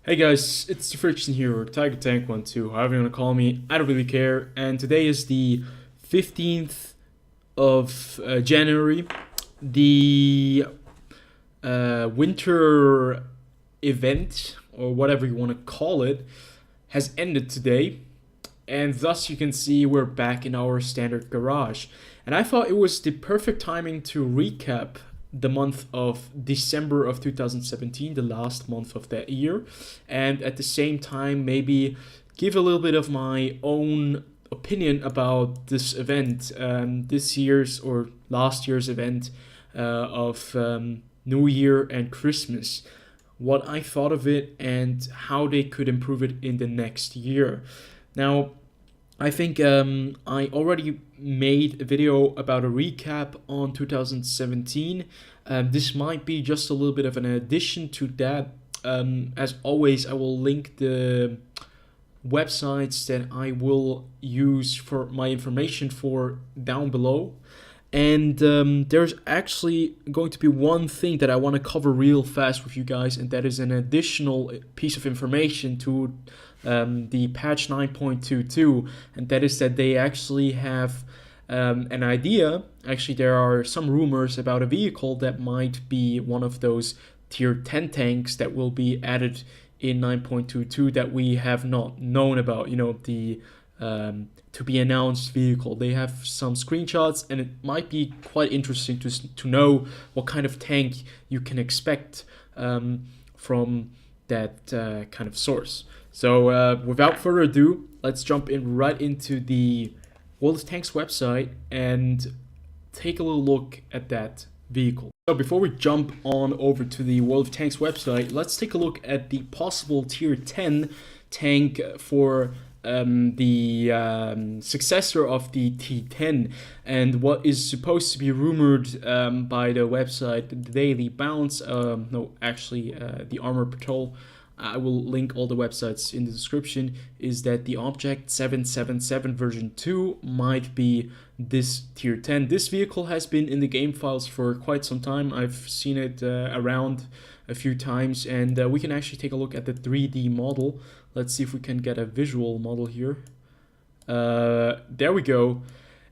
Hey guys, it's TheFrXion here, or Tiger Tank 12, however you want to call me, I don't really care. And today is the 15th of January. The winter event, or whatever you want to call it, has ended today. And thus you can see we're back in our standard garage. And I thought it was the perfect timing to recap the month of December of 2017, the last month of that year, and at the same time maybe give a little bit of my own opinion about this event, this year's or last year's event of New Year and Christmas, what I thought of it and how they could improve it in the next year. Now, I think I already made a video about a recap on 2017. This might be just a little bit of an addition to that. As always, I will link the websites that I will use for my information for down below. And there's actually going to be one thing that I want to cover real fast with you guys, and that is an additional piece of information to the patch 9.22, and that is that they actually have an idea. Actually, there are some rumors about a vehicle that might be one of those tier 10 tanks that will be added in 9.22 that we have not known about. You know, the to be announced vehicle. They have some screenshots, and it might be quite interesting to know what kind of tank you can expect from that kind of source. So without further ado, let's jump in right into the World of Tanks website and take a little look at that vehicle. So before we jump on over to the World of Tanks website, let's take a look at the possible tier 10 tank for the successor of the T10, and what is supposed to be rumored by the website the Daily Bounce, the Armor Patrol. I will link all the websites in the description. Is that the Object 777 version 2 might be this tier 10. This vehicle has been in the game files for quite some time. I've seen it around a few times, and we can actually take a look at the 3D model. Let's see if we can get a visual model here. There we go.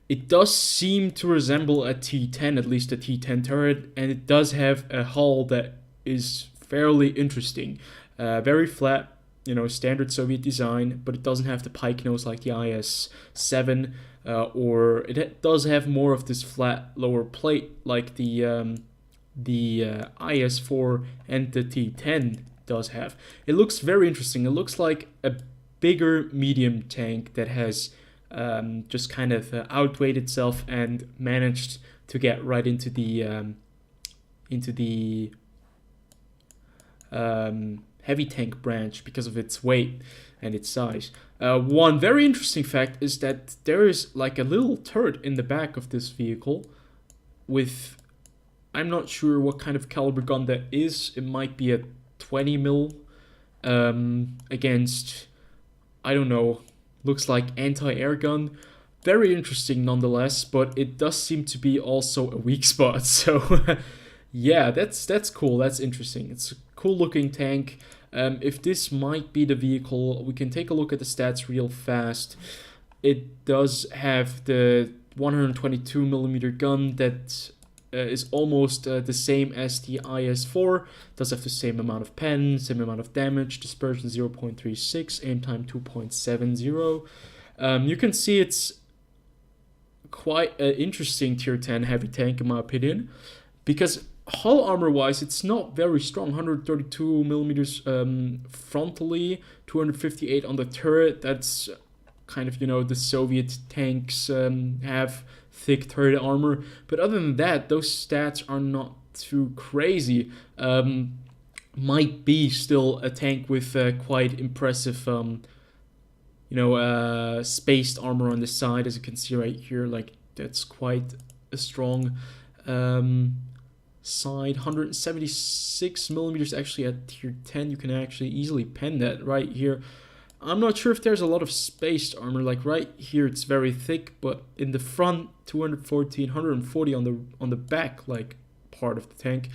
It does seem to resemble a T10, at least a T10 turret, and it does have a hull that is fairly interesting. Very flat, you know, standard Soviet design, but it doesn't have the pike nose like the IS-7, or it does have more of this flat lower plate like the IS-4 and the T10 does have. It looks very interesting. It looks like a bigger medium tank that has just kind of outweighed itself and managed to get right into the heavy tank branch because of its weight and its size. One very interesting fact is that there is like a little turret in the back of this vehicle with, I'm not sure what kind of caliber gun that is. It might be a 20 mil against, I don't know, looks like anti-air gun. Very interesting nonetheless, but it does seem to be also a weak spot. So yeah, that's cool. That's interesting. It's a cool looking tank. If this might be the vehicle, we can take a look at the stats real fast. It does have the 122 millimeter gun that is almost the same as the IS-4. Does have the same amount of pen, same amount of damage, dispersion 0.36, aim time 2.70. You can see it's quite an interesting tier 10 heavy tank in my opinion, because hull armor wise it's not very strong. 132 millimeters frontally, 258 on the turret. That's kind of, you know, the Soviet tanks have thick turret armor, but other than that, those stats are not too crazy. Might be still a tank with quite impressive spaced armor on the side, as you can see right here. Like, that's quite a strong side. 176 millimeters actually at tier 10. You can actually easily pen that right here. I'm not sure if there's a lot of spaced armor. Like right here it's very thick, but in the front 214, 140 on the back, like part of the tank.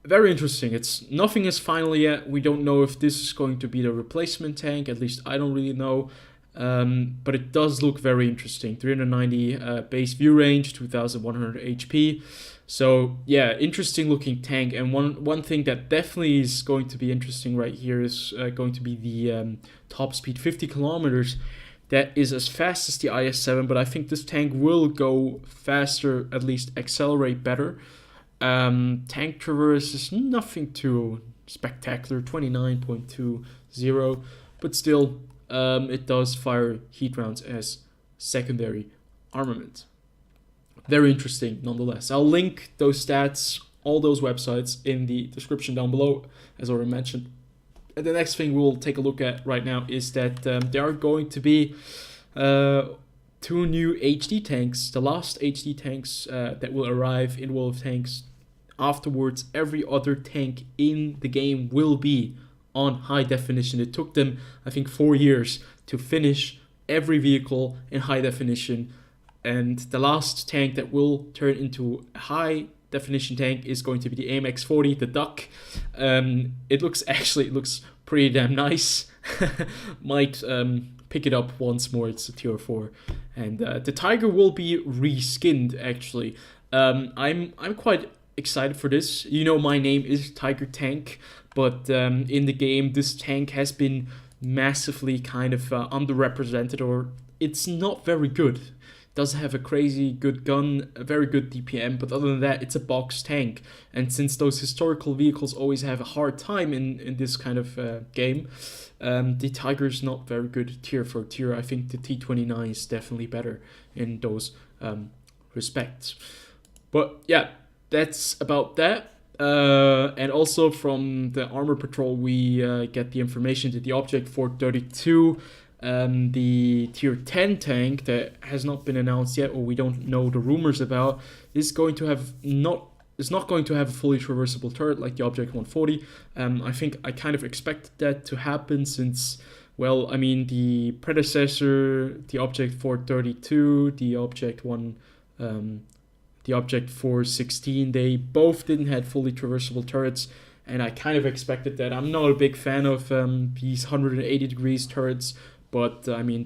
very interesting. It's nothing is final yet. We don't know if this is going to be the replacement tank. At least I don't really know. But it does look very interesting. 390 base view range, 2100 HP. So yeah, interesting looking tank. And one thing that definitely is going to be interesting right here is going to be the top speed, 50 kilometers. That is as fast as the IS-7, but I think this tank will go faster, at least accelerate better. Tank traverse is nothing too spectacular, 29.20, but still, it does fire heat rounds as secondary armament. Very interesting nonetheless. I'll link those stats, all those websites in the description down below, as already mentioned. And the next thing we'll take a look at right now is that there are going to be 2 new HD tanks, the last HD tanks that will arrive in World of Tanks. Afterwards, every other tank in the game will be on high definition. It took them, I think, 4 years to finish every vehicle in high definition. And the last tank that will turn into a high definition tank is going to be the AMX-40, the Duck. It looks pretty damn nice. Might pick it up once more. It's a tier 4, and the Tiger will be reskinned. Actually, I'm quite excited for this. You know, my name is Tiger Tank, but in the game, this tank has been massively kind of underrepresented, or it's not very good. Does have a crazy good gun, a very good DPM, but other than that, it's a box tank. And since those historical vehicles always have a hard time in this kind of game, the Tiger's not very good tier for tier. I think the T29 is definitely better in those respects. But yeah, that's about that. And also from the Armor Patrol, we get the information that the Object 432, the tier 10 tank that has not been announced yet, or we don't know the rumors about, is not going to have a fully traversable turret like the Object 140. I think I kind of expected that to happen since, well, I mean, the predecessor, the Object 432, the Object 416, they both didn't have fully traversable turrets, and I kind of expected that. I'm not a big fan of these 180 degrees turrets, but I mean,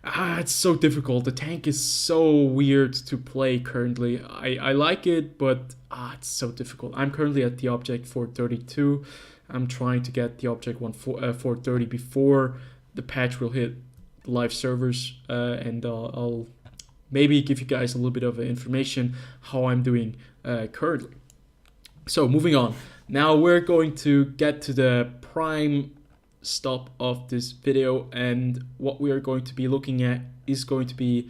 it's so difficult. The tank is so weird to play currently. I like it, but it's so difficult. I'm currently at the Object 432. I'm trying to get the Object 430 before the patch will hit live servers, and I'll maybe give you guys a little bit of information how I'm doing currently. So moving on. Now we're going to get to the prime stop of this video, and what we are going to be looking at is going to be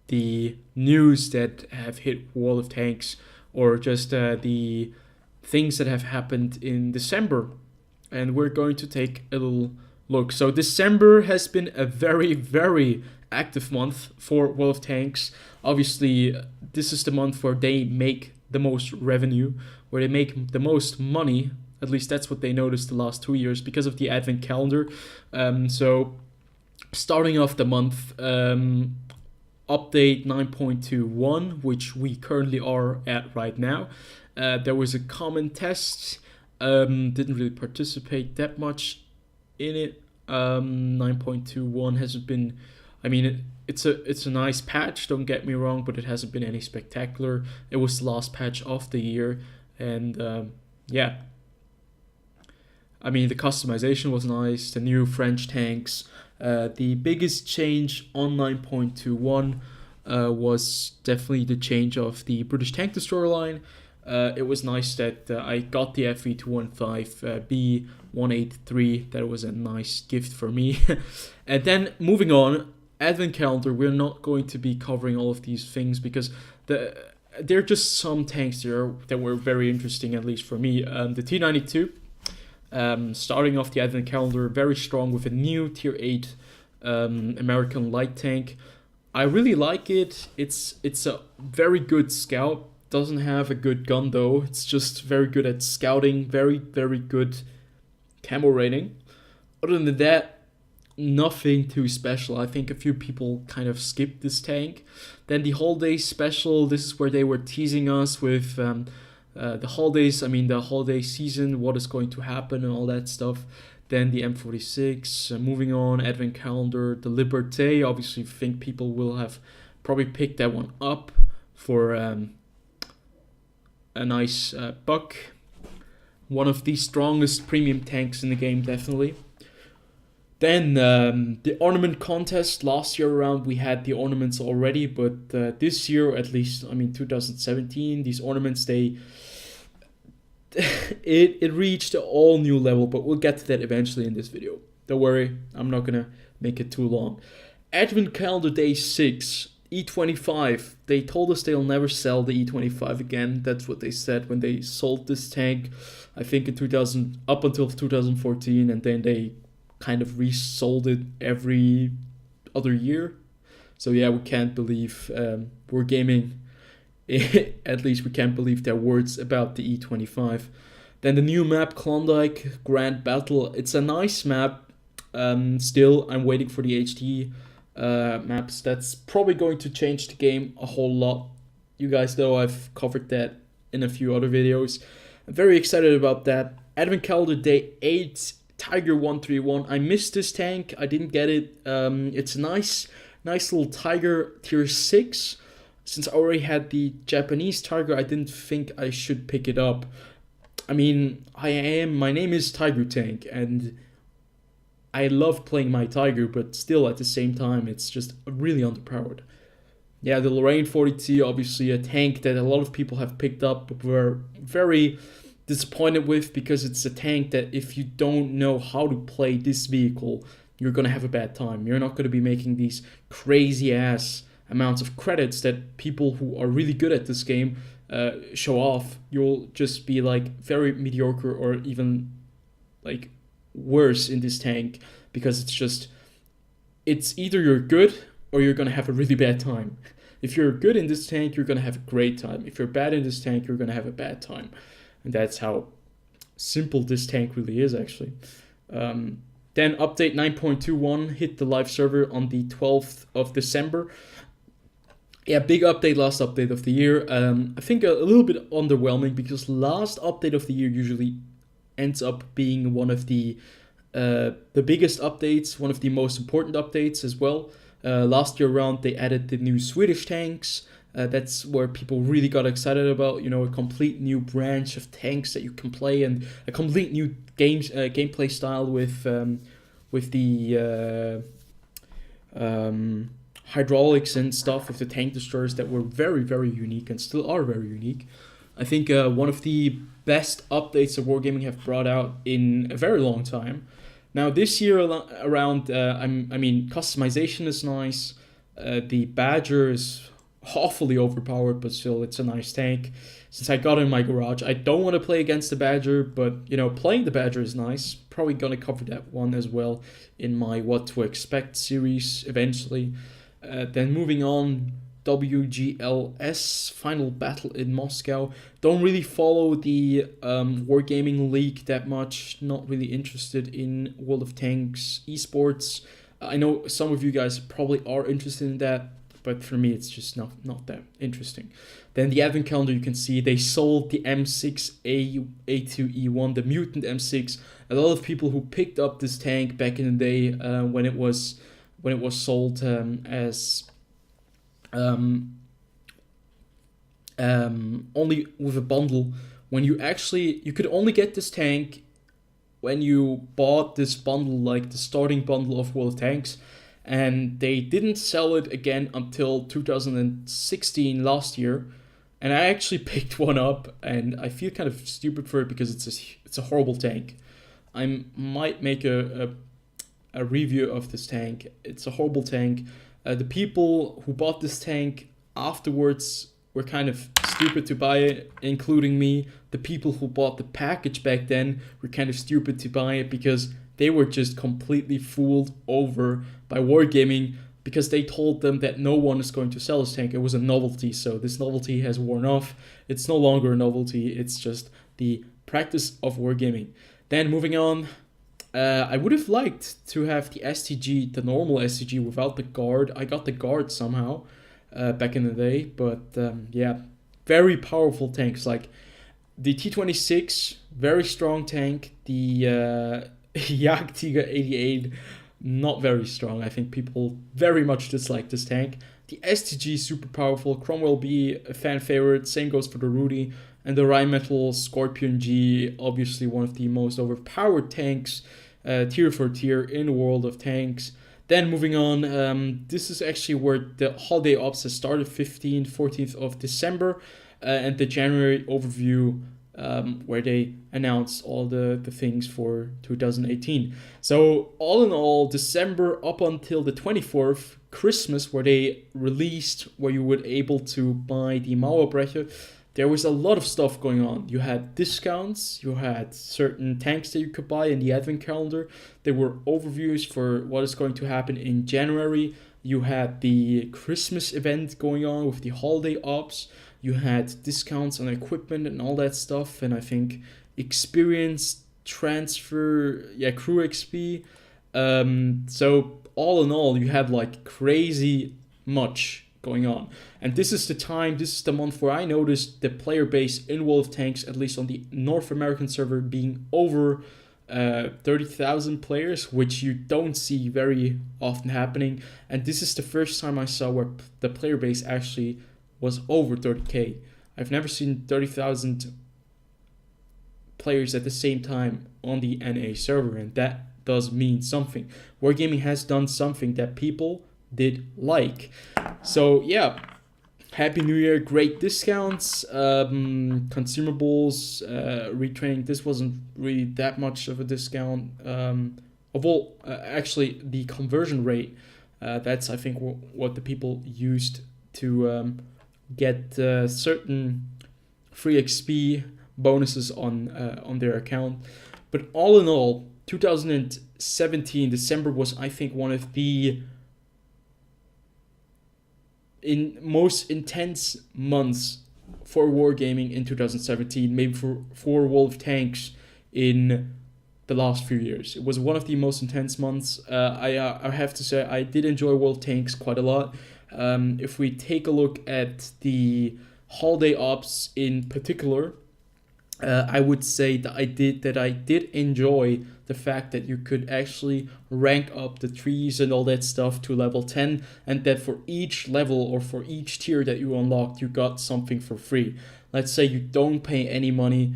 the news that have hit World of Tanks, or just the things that have happened in December, and we're going to take a little look. So December has been a very, very active month for World of Tanks. Obviously, this is the month where they make the most revenue, where they make the most money. At least that's what they noticed the last 2 years because of the advent calendar. So starting off the month, update 9.21, which we currently are at right now. There was a common test, didn't really participate that much in it. 9.21 hasn't been, I mean, it's a nice patch, don't get me wrong, but it hasn't been any spectacular. It was the last patch of the year, and yeah. I mean, the customization was nice, the new French tanks. The biggest change on 9.21 was definitely the change of the British Tank Destroyer line. It was nice that I got the FV215 B183. That was a nice gift for me. And then moving on, Advent Calendar, we're not going to be covering all of these things because there are just some tanks there that were very interesting, at least for me. The T92. Starting off the Advent Calendar, very strong with a new tier 8 American light tank. I really like it. It's a very good scout. Doesn't have a good gun though. It's just very good at scouting. Very, very good camo rating. Other than that, nothing too special. I think a few people kind of skipped this tank. Then the holiday special. This is where they were teasing us with the holidays. I mean, the holiday season, what is going to happen, and all that stuff. Then the M46. Moving on, Advent Calendar, the Liberté. Obviously, think people will have probably picked that one up for a nice buck. One of the strongest premium tanks in the game, definitely. Then the ornament contest. Last year around we had the ornaments already, but this year, at least, I mean 2017, these ornaments, they it reached an all new level, but we'll get to that eventually in this video. Don't worry, I'm not gonna make it too long. Advent Calendar Day 6, E25. They told us they'll never sell the E25 again. That's what they said when they sold this tank, I think in 2000, up until 2014, and then they kind of resold it every other year. So yeah, we can't believe Wargaming, at least we can't believe their words about the E25. Then the new map, Klondike Grand Battle. It's a nice map. Still, I'm waiting for the HD maps. That's probably going to change the game a whole lot. You guys know I've covered that in a few other videos. I'm very excited about that. Advent Calendar Day 8, Tiger 131. I missed this tank. I didn't get it. It's a nice little Tiger tier 6. Since I already had the Japanese Tiger, I didn't think I should pick it up. I mean, my name is Tiger Tank, and I love playing my Tiger, but still at the same time, it's just really underpowered. Yeah, the Lorraine 40T, obviously a tank that a lot of people have picked up, but were very disappointed with, because it's a tank that if you don't know how to play this vehicle, you're gonna have a bad time. You're not gonna be making these crazy ass amounts of credits that people who are really good at this game show off. You'll just be like very mediocre, or even like worse in this tank, because it's either you're good or you're gonna have a really bad time. If you're good in this tank, you're gonna have a great time. If you're bad in this tank, you're gonna have a bad time. And that's how simple this tank really is, actually. Then update 9.21 hit the live server on the 12th of December. Yeah, big update, last update of the year. I think a little bit underwhelming, because last update of the year usually ends up being one of the biggest updates, one of the most important updates as well. Last year around, they added the new Swedish tanks. That's where people really got excited about, you know, a complete new branch of tanks that you can play, and a complete new gameplay style with the hydraulics and stuff, with the tank destroyers that were very, very unique and still are very unique. I think one of the best updates that Wargaming have brought out in a very long time. Now this year around, I mean, customization is nice. The Badger is awfully overpowered, but still it's a nice tank. Since I got it in my garage, I don't want to play against the Badger, but you know, playing the Badger is nice. Probably gonna cover that one as well in my What to Expect series eventually. Then moving on, WGLS Final Battle in Moscow. Don't really follow the Wargaming League that much. Not really interested in World of Tanks esports. I know some of you guys probably are interested in that, but for me it's just not that interesting. Then the Advent Calendar, you can see they sold the M6A2E1, the Mutant M6. A lot of people who picked up this tank back in the day when it was sold as only with a bundle. When you could only get this tank when you bought this bundle, like the starting bundle of World of Tanks, and they didn't sell it again until 2016, last year. And I actually picked one up, and I feel kind of stupid for it, because it's a horrible tank. I might make a review of this tank. It's a horrible tank. The people who bought this tank afterwards were kind of stupid to buy it, including me. The people who bought the package back then were kind of stupid to buy it, because they were just completely fooled over by Wargaming, because they told them that no one is going to sell this tank. It was a novelty, so this novelty has worn off. It's no longer a novelty, it's just the practice of Wargaming. Then moving on, I would have liked to have the STG, the normal STG without the guard. I got the guard somehow back in the day, but yeah, very powerful tanks. Like, The T26, very strong tank. The Jagdtiger 88, not very strong. I think people very much dislike this tank. The STG, super powerful. Cromwell B, a fan favorite. Same goes for the Rudy. And the Rheinmetall Scorpion G, obviously one of the most overpowered tanks, tier for tier in the world of tanks. Then moving on, this is actually where the holiday ops has started, 15th, 14th of December, and the January overview, where they announced all the things for 2018. So all in all, December up until the 24th, Christmas, where they released where you were able to buy the Mauerbrecher, there was a lot of stuff going on. You had discounts, you had certain tanks that you could buy in the advent calendar. There were overviews for what is going to happen in January. You had the Christmas event going on with the holiday ops. You had discounts on equipment and all that stuff. And I think experience transfer, crew XP. So all in all, you had like crazy much going on. And this is the month where I noticed the player base in World of Tanks, at least on the North American server, being over 30,000 players, which you don't see very often happening. And this is the first time I saw where the player base actually was over 30k. I've never seen 30,000 players at the same time on the NA server, and that does mean something. Wargaming has done something that people did like. So yeah, Happy New Year, great discounts, consumables, retraining. This wasn't really that much of a discount. Actually, the conversion rate, that's I think what the people used to get certain free XP bonuses on their account. But all in all, 2017 December was, I think, one of the most intense months for wargaming in 2017, maybe for World of Tanks in the last few years. It was one of the most intense months. I have to say I did enjoy World of Tanks quite a lot. If we take a look at the holiday ops in particular, I would say that I did enjoy the fact that you could actually rank up the trees and all that stuff to level 10, and that for each level or for each tier that you unlocked, you got something for free. Let's say you don't pay any money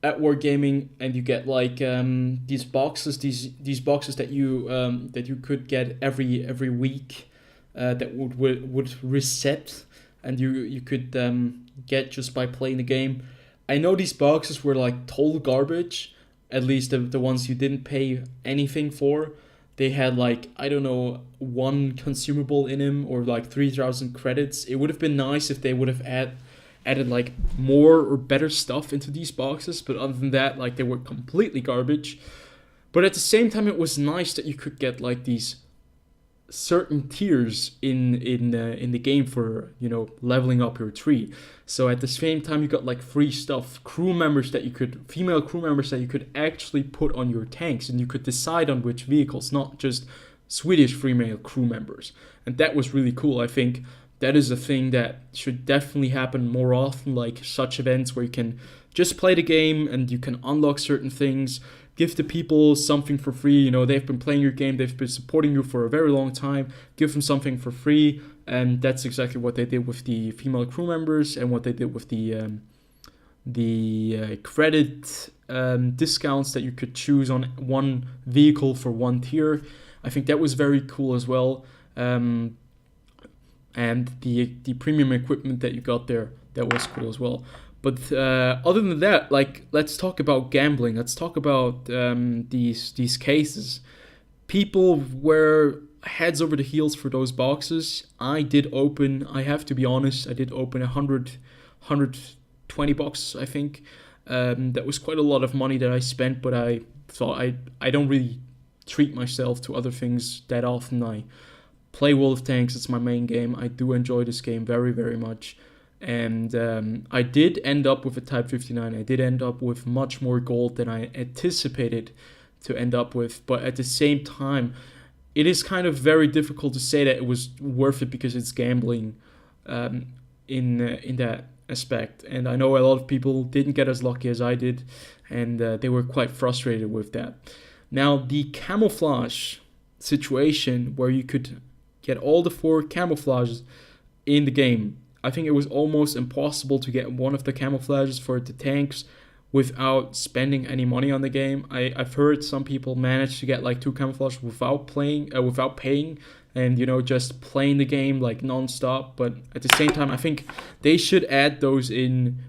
at Wargaming and you get like these boxes that you could get every week, that would reset, and you could get just by playing the game. I know these boxes were like total garbage, at least the ones you didn't pay anything for. They had like, I don't know, one consumable in them or like 3,000 credits. It would have been nice if they would have added like more or better stuff into these boxes, but other than that, like, they were completely garbage. But at the same time, it was nice that you could get like these certain tiers in the game for, you know, leveling up your tree. So at the same time, you got like free stuff, female crew members that you could actually put on your tanks, and you could decide on which vehicles, not just Swedish female crew members. And that was really cool. I think that is a thing that should definitely happen more often, like such events where you can just play the game and you can unlock certain things, give the people something for free. You know, they've been playing your game, they've been supporting you for a very long time. Give them something for free, and that's exactly what they did with the female crew members, and what they did with the credit discounts that you could choose on one vehicle for one tier. I think that was very cool as well. And the premium equipment that you got there, that was cool as well. But other than that, like, let's talk about gambling. Let's talk about these cases. People were heads over the heels for those boxes. I have to be honest, I did open 120 boxes, I think. That was quite a lot of money that I spent, but I thought I don't really treat myself to other things that often. I play World of Tanks, it's my main game. I do enjoy this game very, very much. And I did end up with a Type 59. I did end up with much more gold than I anticipated to end up with. But at the same time, it is kind of very difficult to say that it was worth it, because it's gambling in that aspect. And I know a lot of people didn't get as lucky as I did, and they were quite frustrated with that. Now, the camouflage situation where you could get all the 4 camouflages in the game, I think it was almost impossible to get one of the camouflages for the tanks without spending any money on the game. I've heard some people manage to get like 2 camouflages without paying, and just playing the game like non-stop. But at the same time, I think they should add those in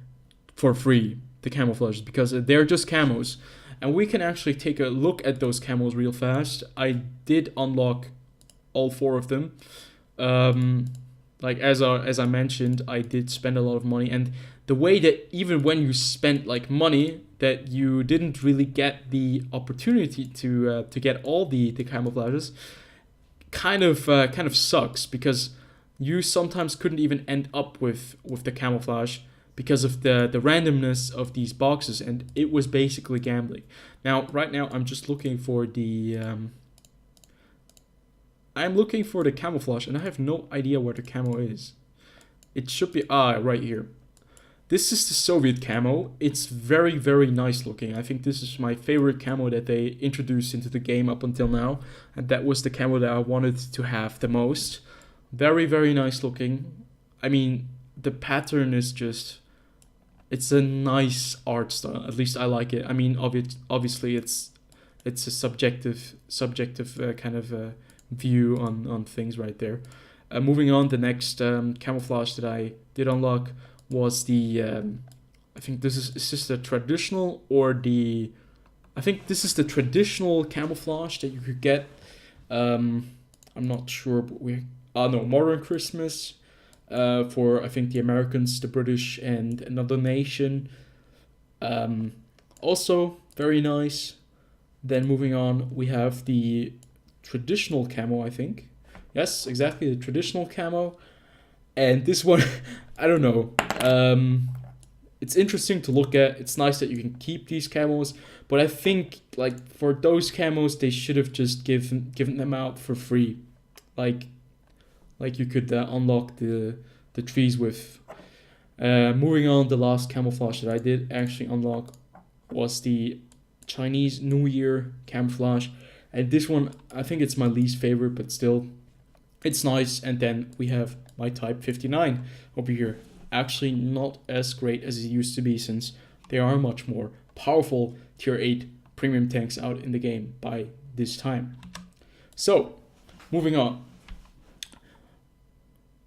for free, the camouflages, because they're just camos. And we can actually take a look at those camos real fast. I did unlock all 4 of them. Like as I mentioned, I did spend a lot of money, and the way that even when you spent like money, that you didn't really get the opportunity to get all the camouflages, kind of sucks, because you sometimes couldn't even end up with the camouflage because of the randomness of these boxes, and it was basically gambling. Now, right now, I'm just looking for the camouflage, and I have no idea where the camo is. It should be right here. This is the Soviet camo. It's very, very nice looking. I think this is my favorite camo that they introduced into the game up until now, and that was the camo that I wanted to have the most. Very, very nice looking. I mean, the pattern is just, it's a nice art style. At least I like it. I mean, obviously it's a subjective kind of view on things right there. Moving on, the next camouflage that I did unlock was the I think this is the traditional, or the I think this is the traditional camouflage that you could get. I'm not sure, but no, Modern Christmas for I think the Americans, the British, and another nation. Also very nice. Then moving on, we have the traditional camo, I think. Yes, exactly, the traditional camo. And this one, I don't know. It's interesting to look at. It's nice that you can keep these camos, but I think like for those camos, they should have just given them out for free, like you could unlock the trees with. Moving on, the last camouflage that I did actually unlock was the Chinese New Year camouflage, and this one I think it's my least favorite, but still, it's nice. And then we have my Type 59 over here. Actually not as great as it used to be, since there are much more powerful tier 8 premium tanks out in the game by this time. So, moving on.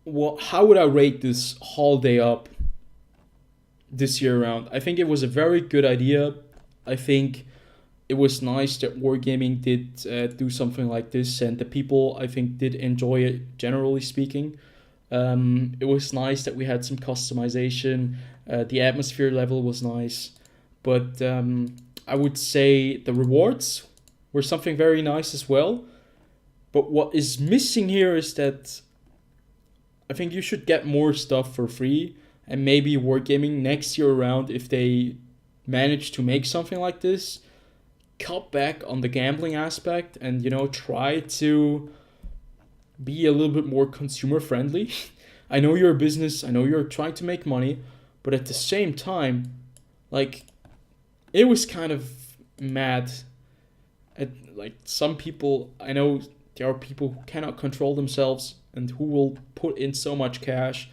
Well, how would I rate this holiday up this year around? I think it was a very good idea. I think it was nice that Wargaming did do something like this, and the people, I think, did enjoy it, generally speaking. It was nice that we had some customization. The atmosphere level was nice, but I would say the rewards were something very nice as well. But what is missing here is that I think you should get more stuff for free, and maybe Wargaming next year around, if they manage to make something like this, cut back on the gambling aspect and try to be a little bit more consumer friendly. I know you're a business, I know you're trying to make money, but at the same time, like, it was kind of mad at like some people. I know there are people who cannot control themselves and who will put in so much cash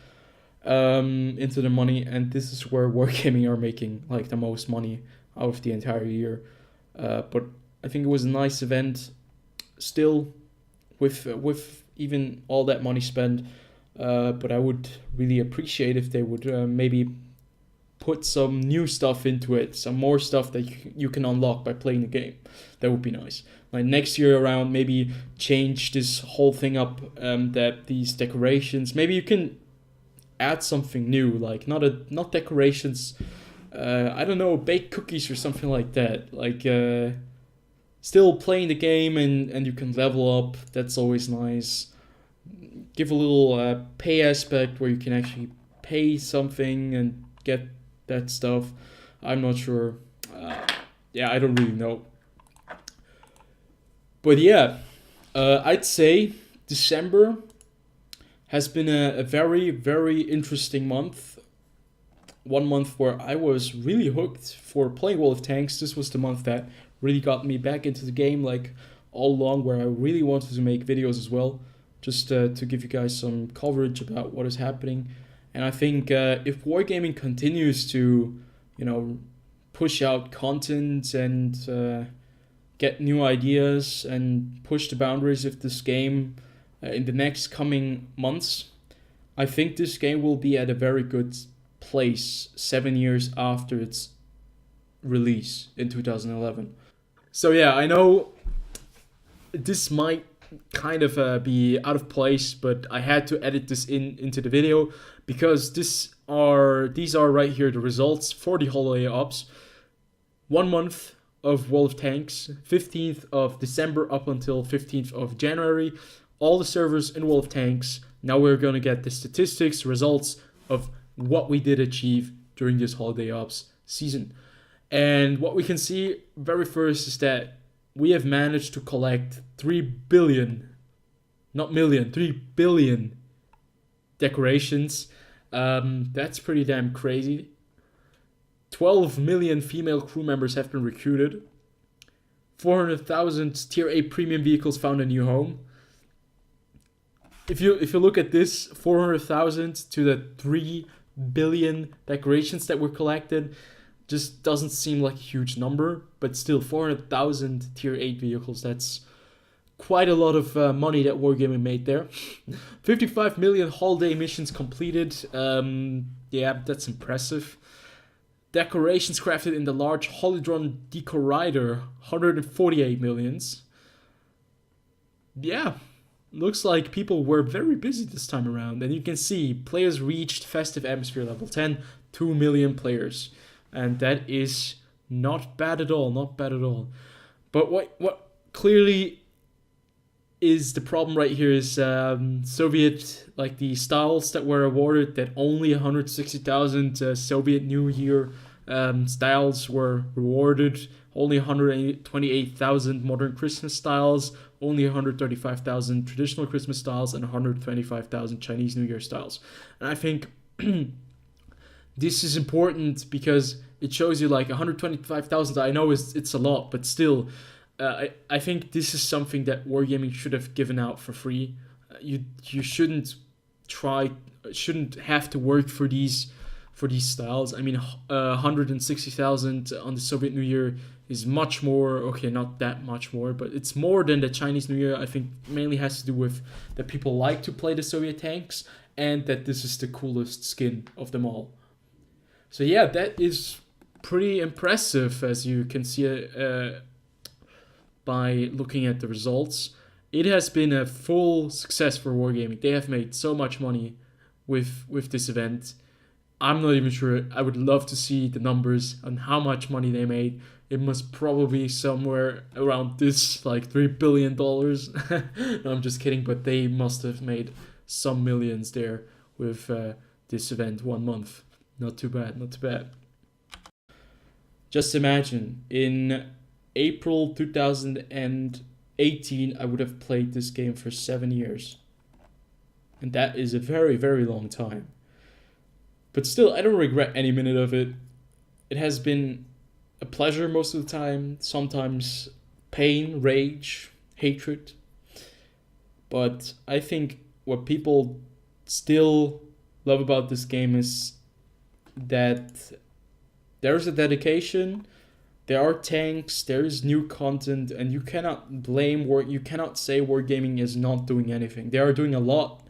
into the money, and this is where Wargaming are making like the most money out of the entire year. But I think it was a nice event still, with even all that money spent. But I would really appreciate if they would maybe put some new stuff into it, some more stuff that you can unlock by playing the game. That would be nice. Like next year around, maybe change this whole thing up, that these decorations, maybe you can add something new, like not decorations, I don't know, bake cookies or something like that. Like still playing the game and you can level up. That's always nice. Give a little pay aspect where you can actually pay something and get that stuff. I'm not sure. Yeah, I don't really know. But yeah, I'd say December has been a very, very interesting month. one month where I was really hooked for playing World of Tanks. This was the month that really got me back into the game, like all along, where I really wanted to make videos as well, just to give you guys some coverage about what is happening. And I think if Wargaming continues to, push out content and get new ideas and push the boundaries of this game in the next coming months, I think this game will be at a very good place 7 years after its release in 2011. So yeah, I know this might kind of be out of place, but I had to edit this into the video because these are right here the results for the holiday ops. 1 month of World of Tanks, 15th of December up until 15th of January. All the servers in World of Tanks. Now we're going to get the statistics, results of what we did achieve during this holiday ops season. And what we can see very first is that we have managed to collect 3 billion, not million, 3 billion decorations. That's pretty damn crazy. 12 million female crew members have been recruited. 400,000 tier A premium vehicles found a new home. If you look at this, 400,000 to the 3 billion decorations that were collected, just doesn't seem like a huge number, but still 400,000 tier 8 vehicles, that's quite a lot of money that Wargaming made there. 55 million holiday missions completed. Yeah, that's impressive. Decorations crafted in the large Holidron Deco Rider, 148 millions. Yeah, looks like people were very busy this time around. And you can see players reached Festive Atmosphere level 10, 2 million players. And that is not bad at all, not bad at all. But what clearly is the problem right here is Soviet, like the styles that were awarded, that only 160,000 Soviet New Year styles were rewarded, only 128,000 modern Christmas styles, only 135,000 traditional Christmas styles, and 125,000 Chinese New Year styles. And I think this is important because it shows you like 125,000. I know it's a lot, but still, I think this is something that Wargaming should have given out for free. You shouldn't have to work for these styles. I mean, 160,000 on the Soviet New Year is much more. Okay, not that much more, but it's more than the Chinese New Year. I think mainly has to do with that people like to play the Soviet tanks and that this is the coolest skin of them all. So yeah, that is pretty impressive, as you can see by looking at the results. It has been a full success for Wargaming. They have made so much money with this event. I'm not even sure. I would love to see the numbers on how much money they made. It must probably be somewhere around this, like $3 billion. No, I'm just kidding, but they must have made some millions there with this event 1 month. Not too bad, not too bad. Just imagine, in April 2018, I would have played this game for 7 years. And that is a very, very long time. But still, I don't regret any minute of it. It has been a pleasure most of the time, sometimes pain, rage, hatred. But I think what people still love about this game is that there's a dedication, there are tanks, there is new content, and you cannot you cannot say Wargaming is not doing anything. They are doing a lot.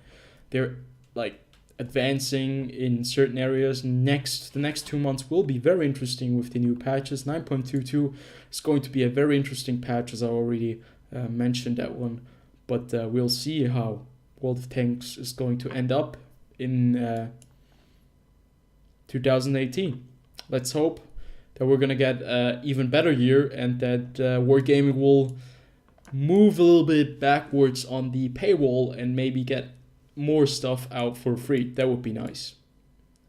They're like advancing in certain areas. The next 2 months will be very interesting with the new patches. 9.22 is going to be a very interesting patch, as I already mentioned that one. But we'll see how World of Tanks is going to end up in 2018. Let's hope that we're gonna get an even better year and that Wargaming will move a little bit backwards on the paywall and maybe get more stuff out for free. That would be nice.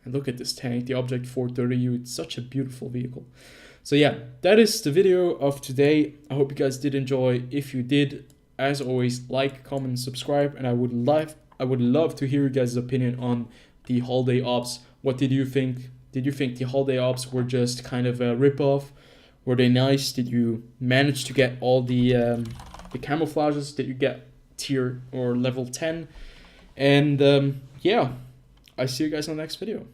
And look at this tank, the Object 430U. It's such a beautiful vehicle. So yeah, that is the video of today. I hope you guys did enjoy. If you did, as always, like, comment, subscribe, and I would love to hear you guys' opinion on the holiday ops. What did you think? Did you think the holiday ops were just kind of a ripoff? Were they nice? Did you manage to get all the camouflages? Did you get tier or level 10? And yeah, I see you guys in the next video.